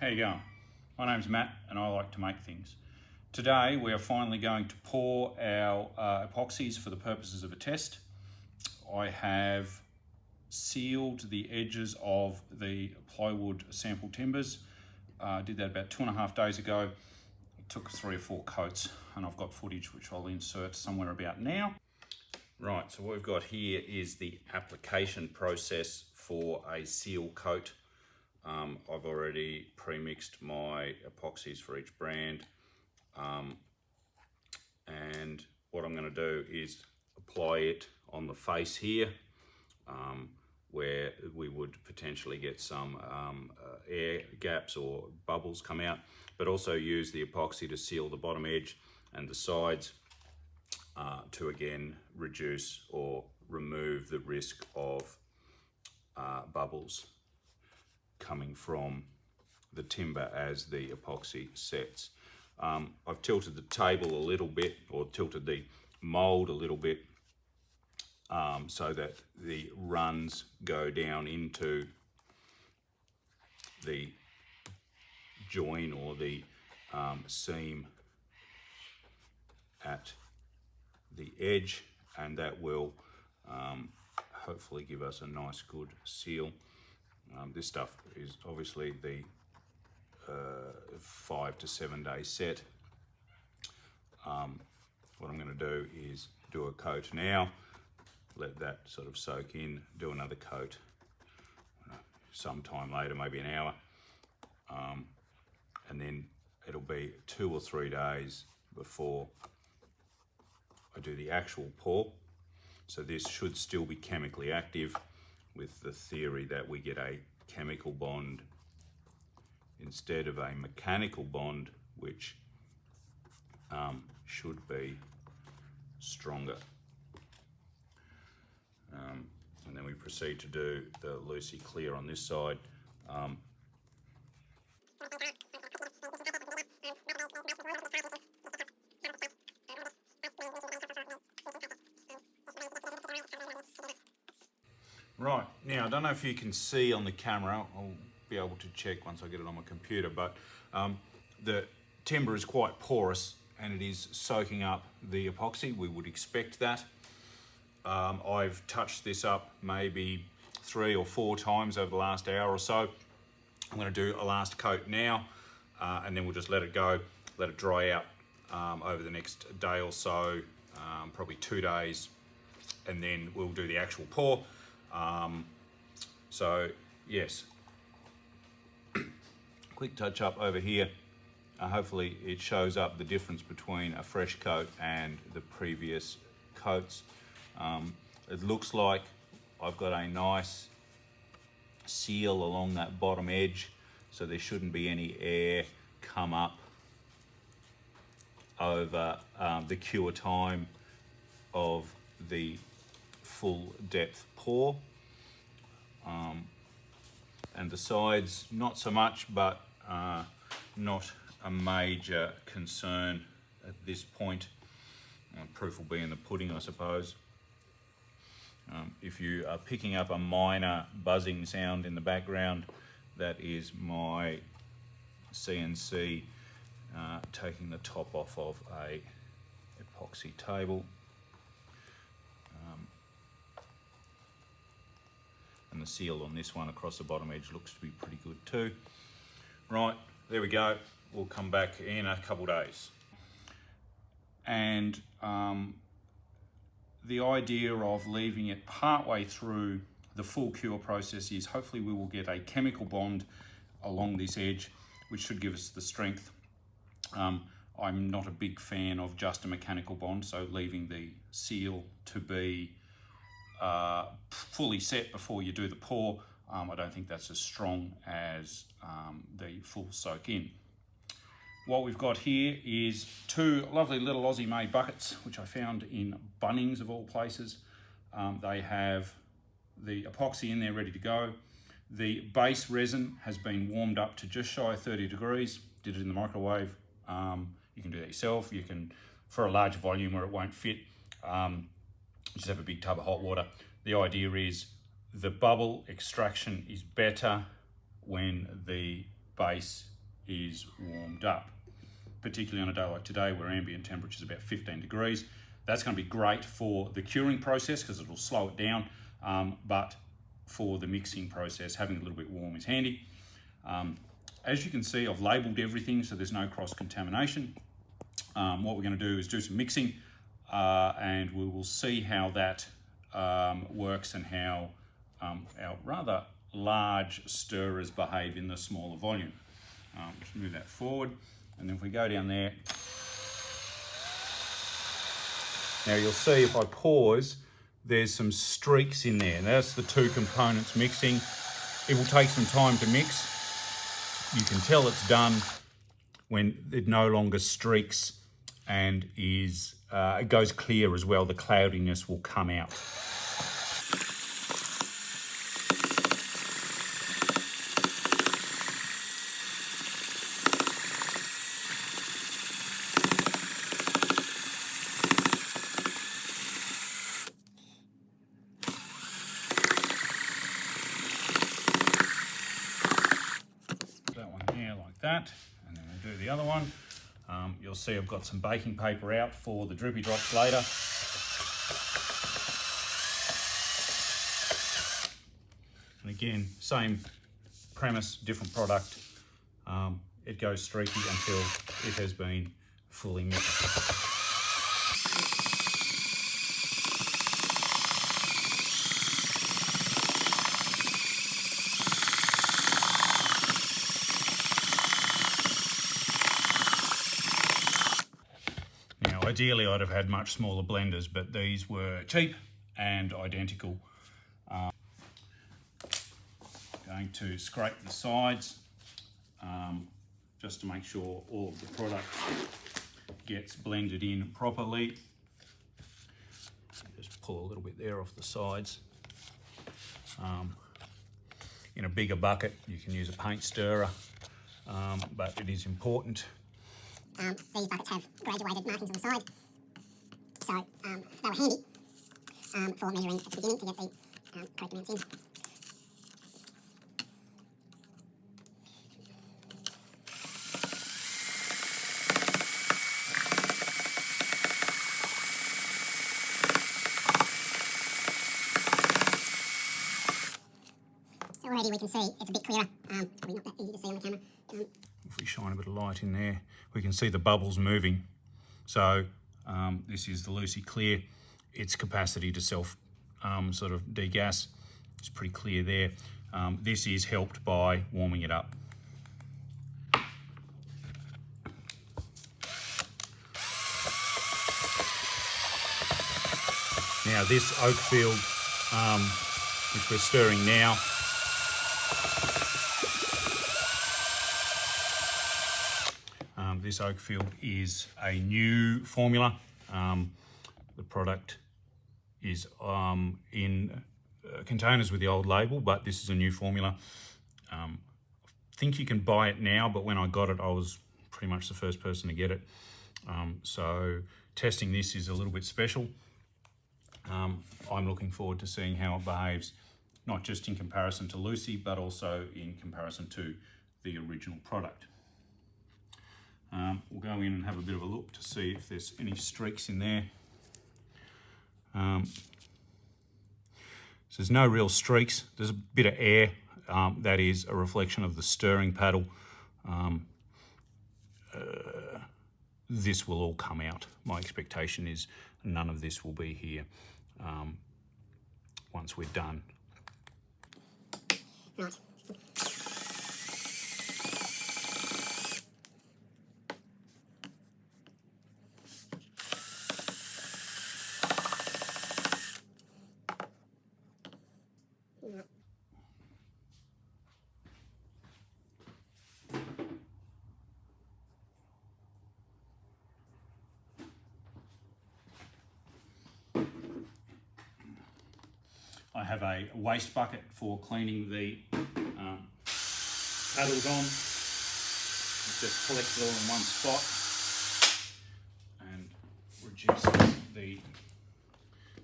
How you going? My name's Matt and I like to make things. Today we are finally going to pour our epoxies for the purposes of a test. I have sealed the edges of the plywood sample timbers. Did that about 2.5 days ago. It took 3 or 4 coats and I've got footage which I'll insert somewhere about now. Right, so what we've got here is the application process for a seal coat. I've already pre-mixed my epoxies for each brand, and what I'm going to do is apply it on the face here, where we would potentially get some air gaps or bubbles come out, but also use the epoxy to seal the bottom edge and the sides to again reduce or remove the risk of bubbles coming from the timber as the epoxy sets. I've tilted the table a little bit, or tilted the mold a little bit, so that the runs go down into the join or the seam at the edge, and that will hopefully give us a nice good seal. This stuff is obviously the 5 to 7 day set. What I'm going to do is do a coat now, let that sort of soak in, do another coat sometime later, maybe an hour, and then it'll be 2 or 3 days before I do the actual pour. So this should still be chemically active, with the theory that we get a chemical bond instead of a mechanical bond, which should be stronger. And then we proceed to do the Lucy Clear on this side. Right, now I don't know if you can see on the camera, I'll be able to check once I get it on my computer, but the timber is quite porous and it is soaking up the epoxy. We would expect that. I've touched this up maybe 3 or 4 times over the last hour or so. I'm going to do a last coat now, and then we'll just let it go, let it dry out over the next day or so, probably 2 days, and then we'll do the actual pour. So yes, quick touch up over here. Hopefully it shows up the difference between a fresh coat and the previous coats. It looks like I've got a nice seal along that bottom edge, so there shouldn't be any air come up over the cure time of the full depth pour. And the sides, not so much, but not a major concern at this point. Proof will be in the pudding, I suppose. If you are picking up a minor buzzing sound in the background, that is my CNC taking the top off of a epoxy table. And the seal on this one across the bottom edge looks to be pretty good too. Right, there we go. We'll come back in a couple days. And the idea of leaving it partway through the full cure process is hopefully we will get a chemical bond along this edge, which should give us the strength. I'm not a big fan of just a mechanical bond, so leaving the seal to be fully set before you do the pour, I don't think that's as strong as the full soak in. What we've got here is 2 lovely little Aussie made buckets, which I found in Bunnings of all places. They have the epoxy in there ready to go. The base resin has been warmed up to just shy of 30 degrees. Did it in the microwave. You can do that yourself. You can, for a large volume where it won't fit, just have a big tub of hot water. The idea is the bubble extraction is better when the base is warmed up. Particularly on a day like today where ambient temperature is about 15 degrees. That's going to be great for the curing process because it'll slow it down, but for the mixing process, having a little bit warm is handy. As you can see, I've labelled everything so there's no cross-contamination. What we're going to do is do some mixing and we will see how that works and how our rather large stirrers behave in the smaller volume. Just move that forward, and then if we go down there, now you'll see if I pause, there's some streaks in there. That's the two components mixing. It will take some time to mix. You can tell it's done when it no longer streaks and is it goes clear as well. The cloudiness will come out. That one here like that, and then we'll do the other one. You'll see I've got some baking paper out for the drippy drops later. And again, same premise, different product. It goes streaky until it has been fully mixed. Ideally, I'd have had much smaller blenders, but these were cheap and identical. Going to scrape the sides just to make sure all of the product gets blended in properly. Just pull a little bit there off the sides. In a bigger bucket, you can use a paint stirrer, but it is important. These buckets have graduated markings on the side, so they were handy for measuring at the beginning to get the correct amounts in. So already we can see it's a bit clearer, probably not that easy to see on the camera. If we shine a bit of light in there, we can see the bubbles moving. So this is the Lucy Clear. Its capacity to self sort of degas is pretty clear there. This is helped by warming it up. Now this oak field, which we're stirring now, this oak field is a new formula. The product is in containers with the old label, but this is a new formula. I think you can buy it now, but when I got it, I was pretty much the first person to get it. So testing this is a little bit special. I'm looking forward to seeing how it behaves, not just in comparison to Lucy, but also in comparison to the original product. We'll go in and have a bit of a look to see if there's any streaks in there. So there's no real streaks. There's a bit of air. That is a reflection of the stirring paddle. This will all come out. My expectation is none of this will be here once we're done. Right. I have a waste bucket for cleaning the paddles on. Just collect it all in one spot and reduces the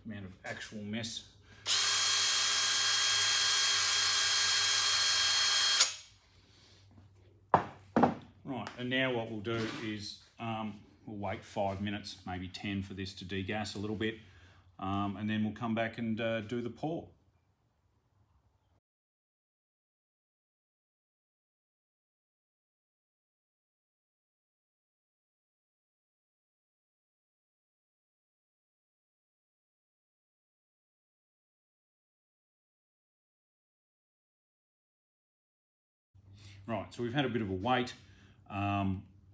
amount of actual mess. And now what we'll do is we'll wait 5 minutes, maybe 10, for this to degas a little bit, and then we'll come back and do the pour. Right, so we've had a bit of a wait.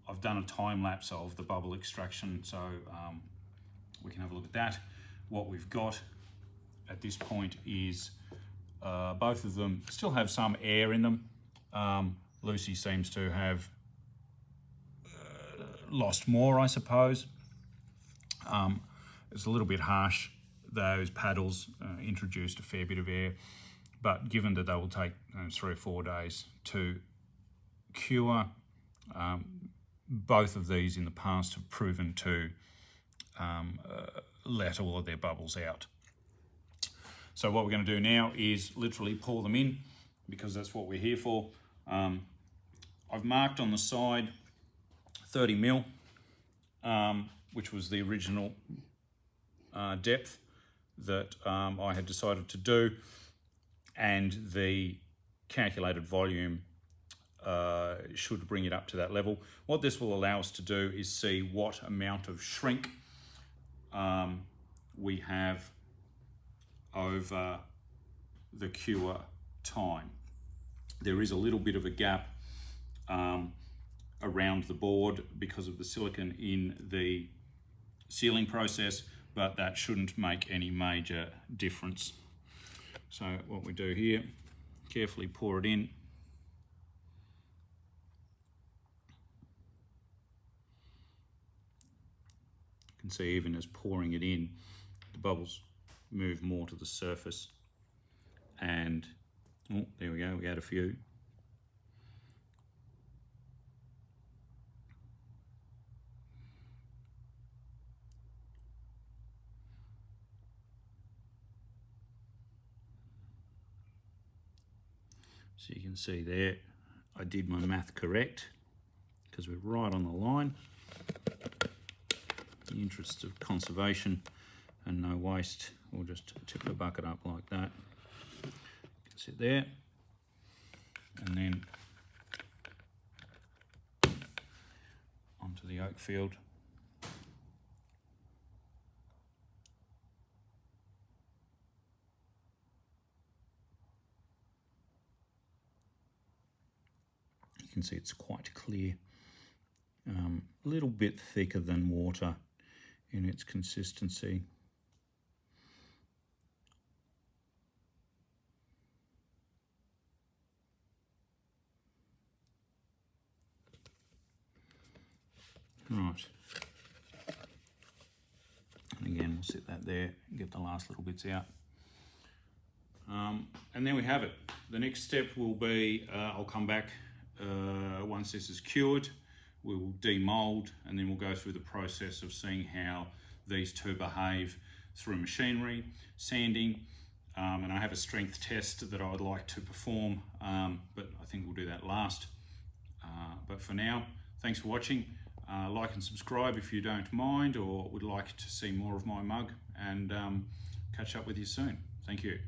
I've done a time lapse of the bubble extraction, so we can have a look at that. What we've got at this point is both of them still have some air in them. Lucy seems to have lost more, I suppose. It's a little bit harsh. Those paddles introduced a fair bit of air, but given that they will take 3 or 4 days to cure, both of these in the past have proven to let all of their bubbles out. So what we're going to do now is literally pour them in, because that's what we're here for. I've marked on the side 30 mil, which was the original depth that I had decided to do, and the calculated volume should bring it up to that level. What this will allow us to do is see what amount of shrink we have over the cure time. There is a little bit of a gap around the board because of the silicon in the sealing process, but that shouldn't make any major difference. So what we do here, carefully pour it in. You can see even as pouring it in, the bubbles move more to the surface, and oh, there we go, we had a few. So you can see there, I did my math correct, because we're right on the line. In the interests of conservation and no waste, we'll just tip the bucket up like that. You can sit there, and then onto the oak field. You can see it's quite clear, a little bit thicker than water in its consistency. Right, and again we'll sit that there and get the last little bits out. And then we have it. The next step will be, I'll come back once this is cured, we will demold, and then we'll go through the process of seeing how these two behave through machinery, sanding, and I have a strength test that I would like to perform, but I think we'll do that last. But for now, thanks for watching. Like and subscribe if you don't mind or would like to see more of my mug, and catch up with you soon. Thank you.